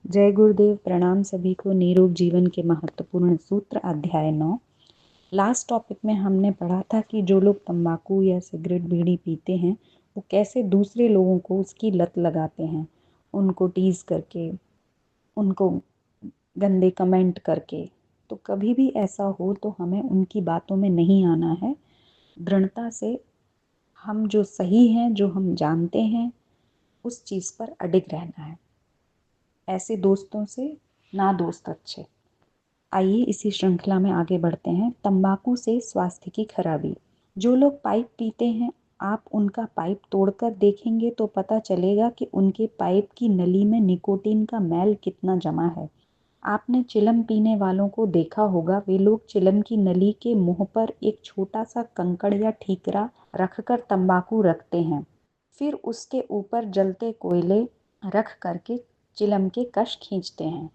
जय गुरुदेव। प्रणाम सभी को। निरोग जीवन के महत्वपूर्ण सूत्र अध्याय 9। लास्ट टॉपिक में हमने पढ़ा था कि जो लोग तंबाकू या सिगरेट बीड़ी पीते हैं वो कैसे दूसरे लोगों को उसकी लत लगाते हैं, उनको टीज करके, उनको गंदे कमेंट करके। तो कभी भी ऐसा हो तो हमें उनकी बातों में नहीं आना है। दृढ़ता से हम जो सही हैं, जो हम जानते हैं, उस चीज़ पर अडिग रहना है। ऐसे दोस्तों से ना दोस्त अच्छे। आइए इसी श्रृंखला में आगे बढ़ते हैं। तंबाकू से स्वास्थ्य की खराबी। जो लोग पाइप पीते हैं, आप उनका पाइप तोड़कर देखेंगे तो पता चलेगा कि उनके पाइप की नली में निकोटीन का मैल कितना जमा है। आपने चिलम पीने वालों को देखा होगा, वे लोग चिलम की नली के मुंह पर एक छोटा सा कंकड़ या ठीकरा रखकर तंबाकू रखते हैं, फिर उसके ऊपर जलते कोयले रख करके चिलम के कश खींचते हैं।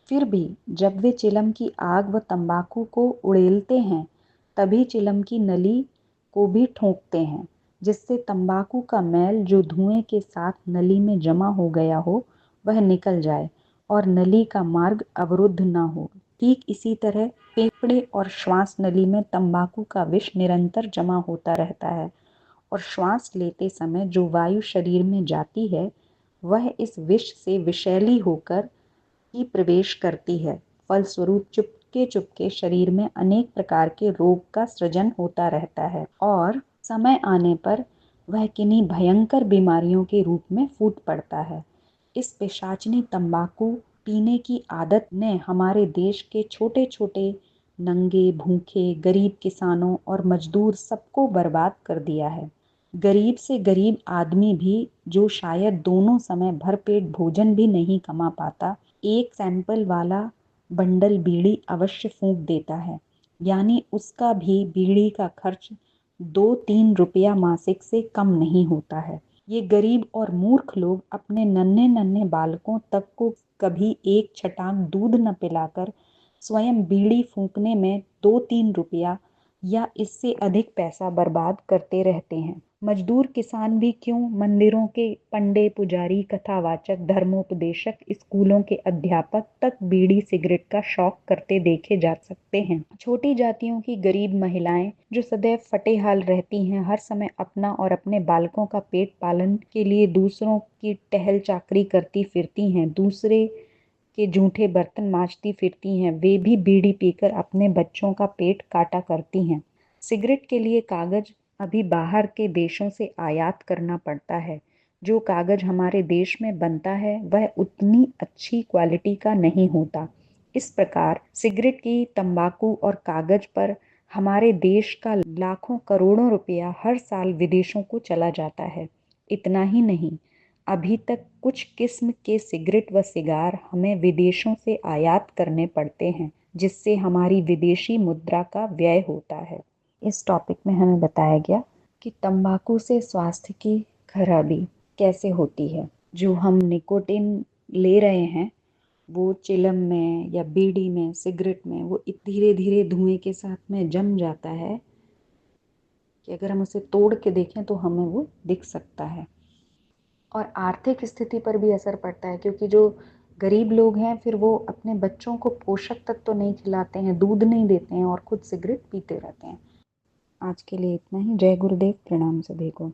फिर भी जब वे चिलम की आग व तंबाकू को उड़ेलते हैं, तभी चिलम की नली को भी ठोंकते हैं, जिससे तंबाकू का मैल जो धुएं के साथ नली में जमा हो गया हो वह निकल जाए और नली का मार्ग अवरुद्ध न हो। ठीक इसी तरह फेफड़े और श्वास नली में तंबाकू का विष निरंतर जमा होता रहता है और श्वास लेते समय जो वायु शरीर में जाती है वह इस विष से विषैली होकर ही प्रवेश करती है। फलस्वरूप चुपके चुपके शरीर में अनेक प्रकार के रोग का सृजन होता रहता है और समय आने पर वह किन्हीं भयंकर बीमारियों के रूप में फूट पड़ता है। इस पिशाचिनी तंबाकू पीने की आदत ने हमारे देश के छोटे छोटे नंगे भूखे गरीब किसानों और मजदूर सबको बर्बाद कर दिया है। गरीब से गरीब आदमी भी, जो शायद दोनों समय भरपेट भोजन भी नहीं कमा पाता, एक सैंपल वाला बंडल बीड़ी अवश्य फूंक देता है। यानी उसका भी बीड़ी का खर्च 2-3 रुपया मासिक से कम नहीं होता है। ये गरीब और मूर्ख लोग अपने नन्हे नन्हे बालकों तक को कभी एक छटाक दूध न पिलाकर स्वयं बीड़ी फूंकने में 2-3 रुपया या इससे अधिक पैसा बर्बाद करते रहते हैं। मजदूर किसान भी क्यों, मंदिरों के पंडे पुजारी, कथावाचक, धर्मोपदेशक, स्कूलों के अध्यापक तक बीड़ी सिगरेट का शौक करते देखे जा सकते हैं। छोटी जातियों की गरीब महिलाएं जो सदैव फटे हाल रहती हैं, हर समय अपना और अपने बालकों का पेट पालन के लिए दूसरों की टहल चाकरी करती फिरती हैं, दूसरे के जूठे बर्तन मांजती फिरती हैं, वे भी बीड़ी पीकर अपने बच्चों का पेट काटा करती हैं। सिगरेट के लिए कागज अभी बाहर के देशों से आयात करना पड़ता है। जो कागज हमारे देश में बनता है वह उतनी अच्छी क्वालिटी का नहीं होता। इस प्रकार सिगरेट की, तंबाकू और कागज पर हमारे देश का लाखों करोड़ों रुपया हर साल विदेशों को चला जाता है। इतना ही नहीं, अभी तक कुछ किस्म के सिगरेट व सिगार हमें विदेशों से आयात करने पड़ते हैं, जिससे हमारी विदेशी मुद्रा का व्यय होता है। इस टॉपिक में हमें बताया गया कि तंबाकू से स्वास्थ्य की खराबी कैसे होती है। जो हम निकोटिन ले रहे हैं वो चिलम में या बीड़ी में, सिगरेट में, वो धीरे धीरे धुएं के साथ में जम जाता है कि अगर हम उसे तोड़ के देखें तो हमें वो दिख सकता है। और आर्थिक स्थिति पर भी असर पड़ता है, क्योंकि जो गरीब लोग हैं फिर वो अपने बच्चों को पोषक तत्व तो नहीं खिलाते हैं, दूध नहीं देते हैं और खुद सिगरेट पीते रहते हैं। आज के लिए इतना ही। जय गुरुदेव। प्रणाम सभी को।